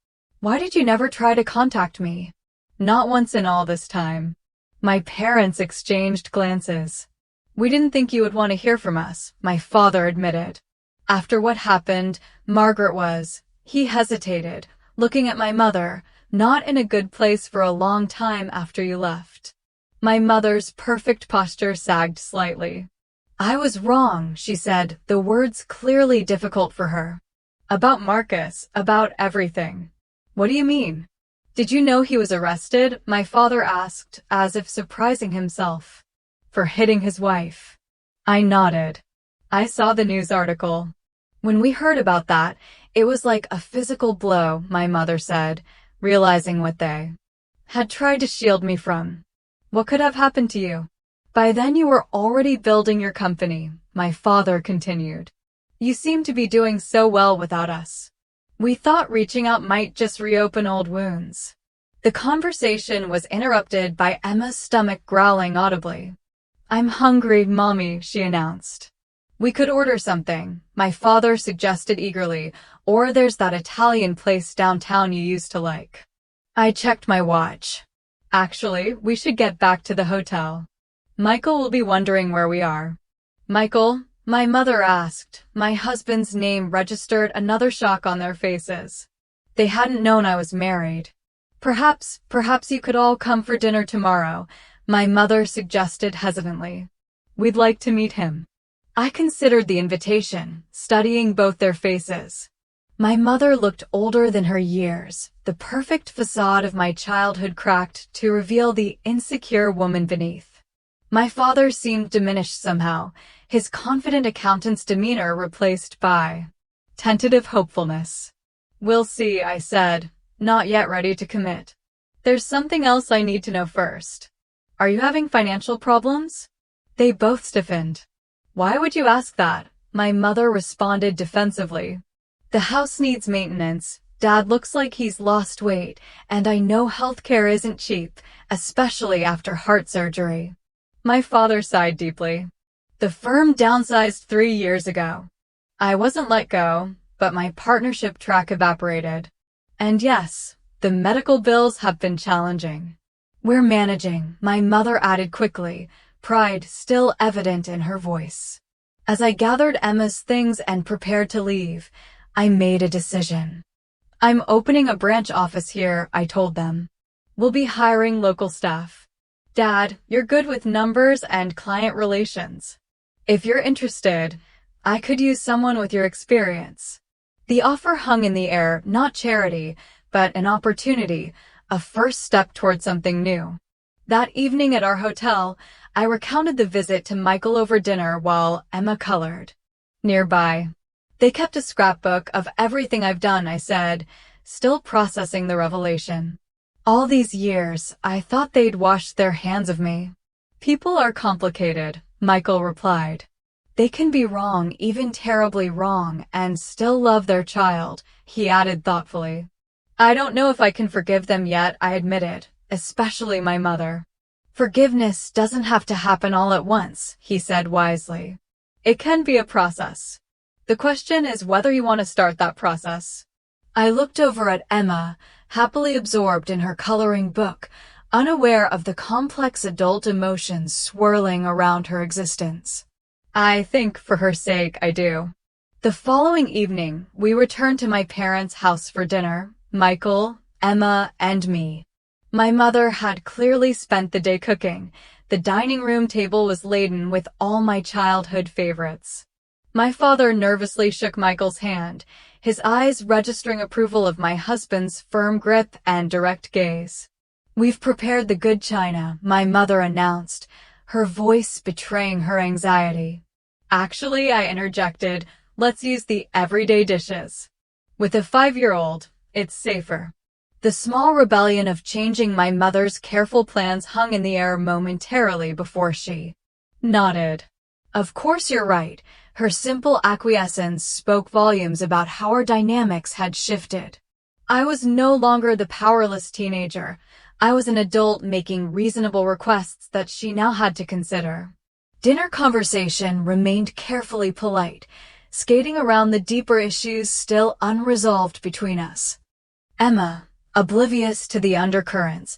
"Why did you never try to contact me?" "Not once in all this time." My parents exchanged glances. "We didn't think you would want to hear from us," my father admitted. "After what happened, Margaret was—" He hesitated, looking at my mother, "not in a good place for a long time after you left." My mother's perfect posture sagged slightly. "I was wrong," she said, the words clearly difficult for her. "About Marcus, about everything." "What do you mean?" "Did you know he was arrested?" my father asked, as if surprising himself. "For hitting his wife." I nodded. "I saw the news article." "When we heard about that, it was like a physical blow," my mother said, realizing what they had tried to shield me from. "What could have happened to you?" "By then you were already building your company," my father continued. "You seem to be doing so well without us. We thought reaching out might just reopen old wounds." The conversation was interrupted by Emma's stomach growling audibly. "I'm hungry, Mommy," she announced. "We could order something," my father suggested eagerly, "or there's that Italian place downtown you used to like." I checked my watch. "Actually, we should get back to the hotel. Michael will be wondering where we are." "Michael?" my mother asked. My husband's name registered another shock on their faces. They hadn't known I was married. Perhaps you could all come for dinner tomorrow," my mother suggested hesitantly. "We'd like to meet him." I considered the invitation, studying both their faces. My mother looked older than her years, the perfect facade of my childhood cracked to reveal the insecure woman beneath. My father seemed diminished somehow, his confident accountant's demeanor replaced by tentative hopefulness. "We'll see," I said, not yet ready to commit. "There's something else I need to know first. Are you having financial problems?" They both stiffened. "Why would you ask that?" my mother responded defensively. "The house needs maintenance. Dad looks like he's lost weight, and I know healthcare isn't cheap, especially after heart surgery." My father sighed deeply. "The firm downsized 3 years ago. I wasn't let go, but my partnership track evaporated. And yes, the medical bills have been challenging. We're managing," my mother added quickly, pride still evident in her voice. As I gathered Emma's things and prepared to leave, I made a decision. "I'm opening a branch office here," I told them. "We'll be hiring local staff. Dad, you're good with numbers and client relations. If you're interested, I could use someone with your experience." The offer hung in the air, not charity, but an opportunity, a first step toward something new. That evening at our hotel, I recounted the visit to Michael over dinner while Emma colored. Nearby, "They kept a scrapbook of everything I've done," I said, still processing the revelation. "All these years, I thought they'd washed their hands of me." "People are complicated," Michael replied. "They can be wrong, even terribly wrong, and still love their child," he added thoughtfully. "I don't know if I can forgive them yet," I admitted, "especially my mother." "Forgiveness doesn't have to happen all at once," he said wisely. "It can be a process. The question is whether you want to start that process." I looked over at Emma, happily absorbed in her coloring book, unaware of the complex adult emotions swirling around her existence. I think, for her sake, I do. The following evening, we returned to my parents' house for dinner, Michael, Emma, and me. My mother had clearly spent the day cooking. The dining room table was laden with all my childhood favorites. My father nervously shook Michael's hand, his eyes registering approval of my husband's firm grip and direct gaze. "We've prepared the good china," my mother announced, her voice betraying her anxiety. "Actually," I interjected, "let's use the everyday dishes. With a 5-year-old, it's safer." The small rebellion of changing my mother's careful plans hung in the air momentarily before she nodded. "Of course you're right." Her simple acquiescence spoke volumes about how our dynamics had shifted. I was no longer the powerless teenager. I was an adult making reasonable requests that she now had to consider. Dinner conversation remained carefully polite, skating around the deeper issues still unresolved between us. Emma, oblivious to the undercurrents,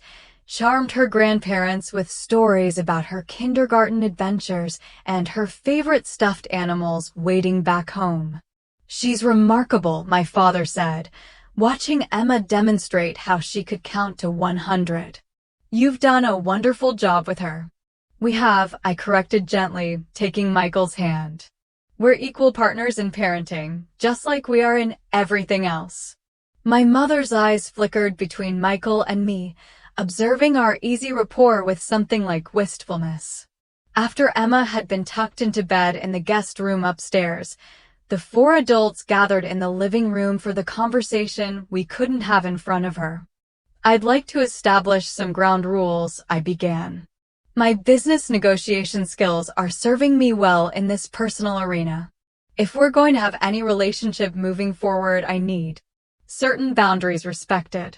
charmed her grandparents with stories about her kindergarten adventures and her favorite stuffed animals waiting back home. "She's remarkable," my father said, watching Emma demonstrate how she could count to 100. "You've done a wonderful job with her." "We have," I corrected gently, taking Michael's hand. "We're equal partners in parenting, just like we are in everything else." My mother's eyes flickered between Michael and me, observing our easy rapport with something like wistfulness. After Emma had been tucked into bed in the guest room upstairs, the 4 adults gathered in the living room for the conversation we couldn't have in front of her. "I'd like to establish some ground rules," I began. "My business negotiation skills are serving me well in this personal arena. If we're going to have any relationship moving forward, I need certain boundaries respected."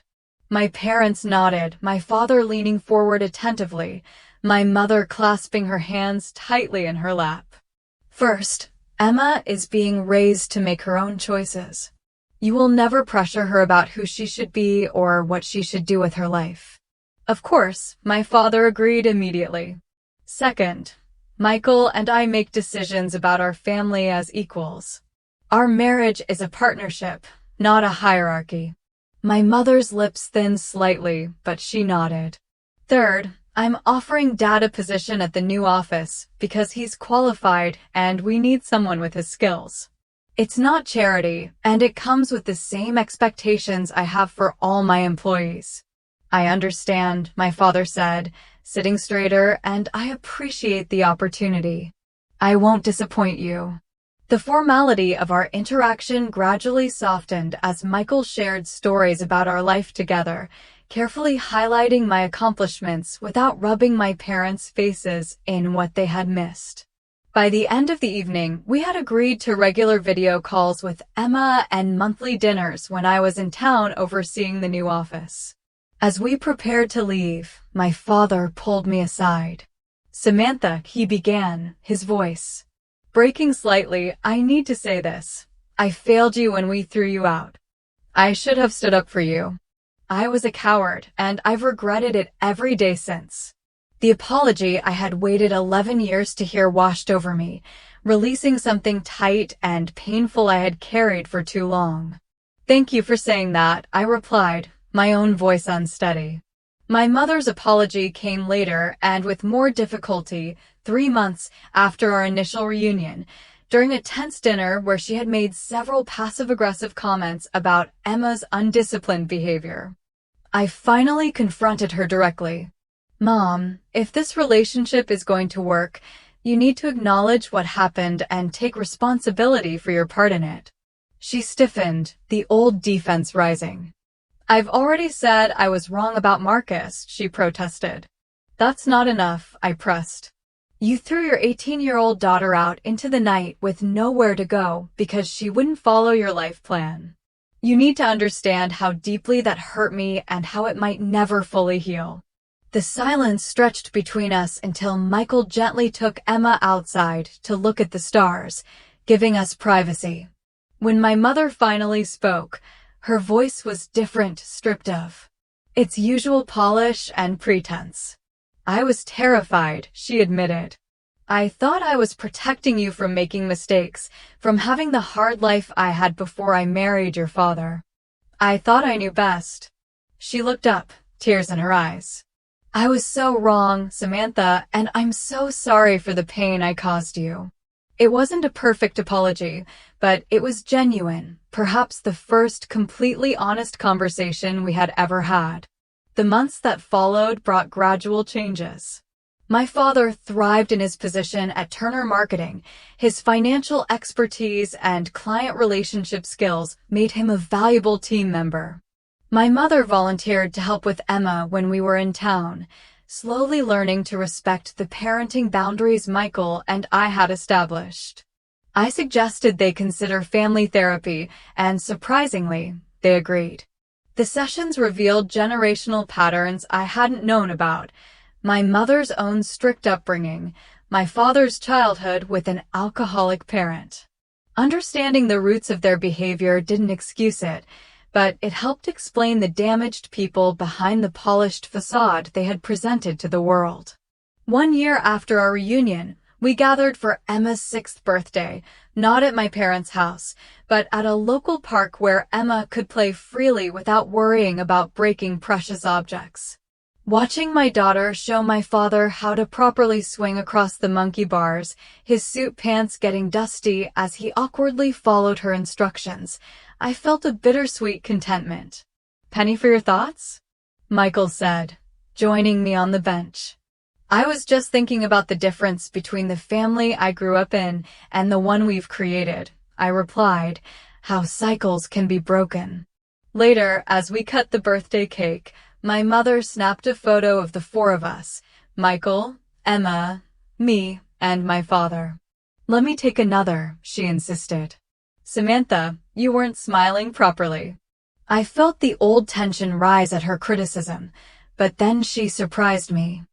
My parents nodded, my father leaning forward attentively, my mother clasping her hands tightly in her lap. "First, Emma is being raised to make her own choices. You will never pressure her about who she should be or what she should do with her life." Of course, my father agreed immediately. "Second, Michael and I make decisions about our family as equals. Our marriage is a partnership, not a hierarchy." My mother's lips thinned slightly, but she nodded. "Third, I'm offering Dad a position at the new office because he's qualified and we need someone with his skills. It's not charity, and it comes with the same expectations I have for all my employees." "I understand," my father said, sitting straighter, "and I appreciate the opportunity. I won't disappoint you." The formality of our interaction gradually softened as Michael shared stories about our life together, carefully highlighting my accomplishments without rubbing my parents' faces in what they had missed. By the end of the evening, we had agreed to regular video calls with Emma and monthly dinners when I was in town overseeing the new office. As we prepared to leave, my father pulled me aside. "Samantha," he began, his voice breaking slightly, "I need to say this. I failed you when we threw you out. I should have stood up for you. I was a coward, and I've regretted it every day since." The apology I had waited 11 years to hear washed over me, releasing something tight and painful I had carried for too long. "Thank you for saying that," I replied, my own voice unsteady. My mother's apology came later and with more difficulty, 3 months after our initial reunion, during a tense dinner where she had made several passive-aggressive comments about Emma's undisciplined behavior. I finally confronted her directly. "Mom, if this relationship is going to work, you need to acknowledge what happened and take responsibility for your part in it." She stiffened, the old defense rising. "I've already said I was wrong about Marcus," she protested. "That's not enough," I pressed. "You threw your 18-year-old daughter out into the night with nowhere to go because she wouldn't follow your life plan. You need to understand how deeply that hurt me and how it might never fully heal." The silence stretched between us until Michael gently took Emma outside to look at the stars, giving us privacy. When my mother finally spoke, Her voice was different, stripped of its usual polish and pretense. I was terrified, she admitted. I thought I was protecting you from making mistakes, from having the hard life I had before I married your father. I thought I knew best. She looked up, tears in her eyes. I was so wrong, Samantha, and I'm so sorry for the pain I caused you. It wasn't a perfect apology, but it was genuine, perhaps the first completely honest conversation we had ever had. The months that followed brought gradual changes. My father thrived in his position at Turner Marketing. His financial expertise and client relationship skills made him a valuable team member. My mother volunteered to help with Emma when we were in town, slowly learning to respect the parenting boundaries Michael and I had established. I suggested they consider family therapy, and surprisingly, they agreed. The sessions revealed generational patterns I hadn't known about. My mother's own strict upbringing, my father's childhood with an alcoholic parent. Understanding the roots of their behavior didn't excuse it, but it helped explain the damaged people behind the polished facade they had presented to the world. 1 year after our reunion, we gathered for Emma's 6th birthday, not at my parents' house, but at a local park where Emma could play freely without worrying about breaking precious objects. Watching my daughter show my father how to properly swing across the monkey bars, his suit pants getting dusty as he awkwardly followed her instructions, I felt a bittersweet contentment. "Penny for your thoughts?" Michael said, joining me on the bench. "I was just thinking about the difference between the family I grew up in and the one we've created," I replied, "how cycles can be broken." Later, as we cut the birthday cake, my mother snapped a photo of the 4 of us, Michael, Emma, me, and my father. "Let me take another," she insisted. "Samantha, you weren't smiling properly." I felt the old tension rise at her criticism, but then she surprised me.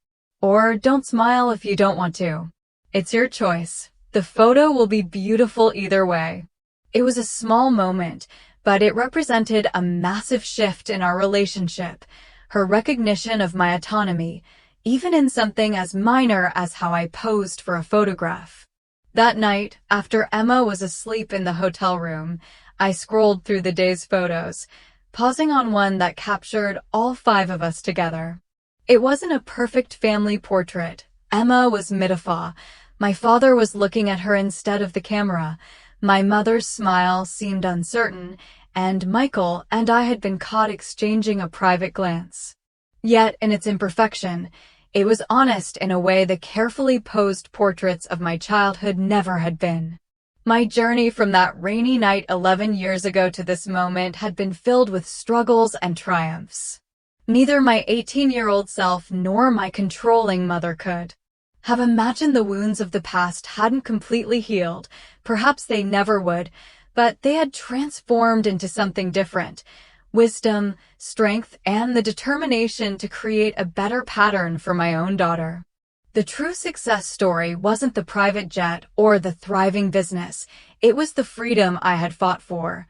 "Or don't smile if you don't want to. It's your choice. The photo will be beautiful either way." It was a small moment, but it represented a massive shift in our relationship. Her recognition of my autonomy, even in something as minor as how I posed for a photograph. That night, after Emma was asleep in the hotel room, I scrolled through the day's photos, pausing on one that captured all 5 of us together. It wasn't a perfect family portrait. Emma was mid-awe. My father was looking at her instead of the camera. My mother's smile seemed uncertain, and Michael and I had been caught exchanging a private glance. Yet, in its imperfection, it was honest in a way the carefully posed portraits of my childhood never had been. My journey from that rainy night 11 years ago to this moment had been filled with struggles and triumphs. Neither my 18-year-old self nor my controlling mother could have imagined the wounds of the past hadn't completely healed. Perhaps they never would, but they had transformed into something different. Wisdom, strength, and the determination to create a better pattern for my own daughter. The true success story wasn't the private jet or the thriving business. It was the freedom I had fought for.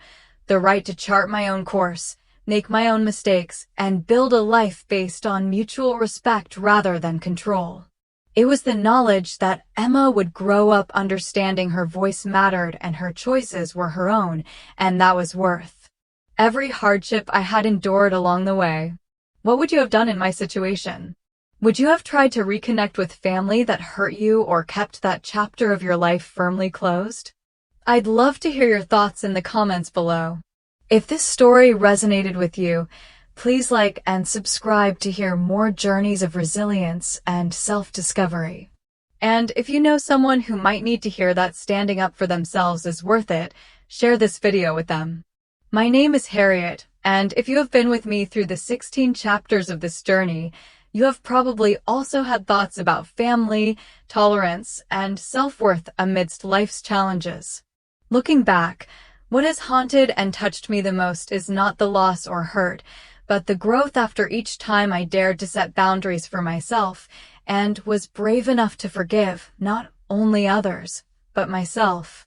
The right to chart my own course, make my own mistakes, and build a life based on mutual respect rather than control. It was the knowledge that Emma would grow up understanding her voice mattered and her choices were her own, and that was worth every hardship I had endured along the way. What would you have done in my situation? Would you have tried to reconnect with family that hurt you or kept that chapter of your life firmly closed? I'd love to hear your thoughts in the comments below. If this story resonated with you, please like and subscribe to hear more journeys of resilience and self-discovery. And if you know someone who might need to hear that standing up for themselves is worth it, share this video with them. My name is Harriet, and if you have been with me through the 16 chapters of this journey, you have probably also had thoughts about family, tolerance, and self-worth amidst life's challenges. Looking back, what has haunted and touched me the most is not the loss or hurt, but the growth after each time I dared to set boundaries for myself and was brave enough to forgive not only others, but myself.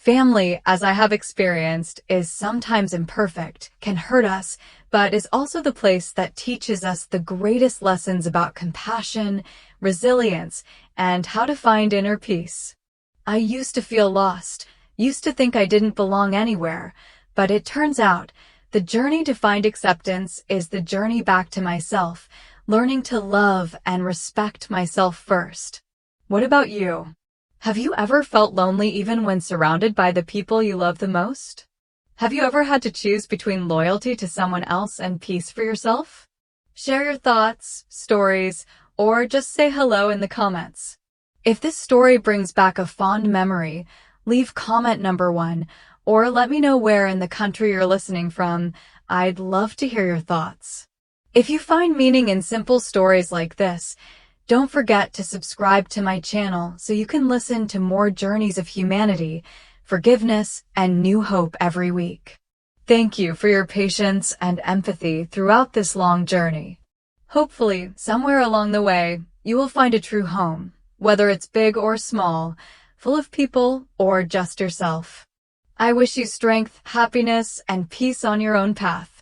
Family, as I have experienced, is sometimes imperfect, can hurt us, but is also the place that teaches us the greatest lessons about compassion, resilience, and how to find inner peace. I used to feel lost, used to think I didn't belong anywhere, but it turns out the journey to find acceptance is the journey back to myself, learning to love and respect myself first. What about you? Have you ever felt lonely even when surrounded by the people you love the most? Have you ever had to choose between loyalty to someone else and peace for yourself? Share your thoughts, stories, or just say hello in the comments. If this story brings back a fond memory, leave comment number 1, or let me know where in the country you're listening from. I'd love to hear your thoughts. If you find meaning in simple stories like this, don't forget to subscribe to my channel so you can listen to more journeys of humanity, forgiveness, and new hope every week. Thank you for your patience and empathy throughout this long journey. Hopefully, somewhere along the way, you will find a true home, whether it's big or small, full of people or just yourself. I wish you strength, happiness, and peace on your own path.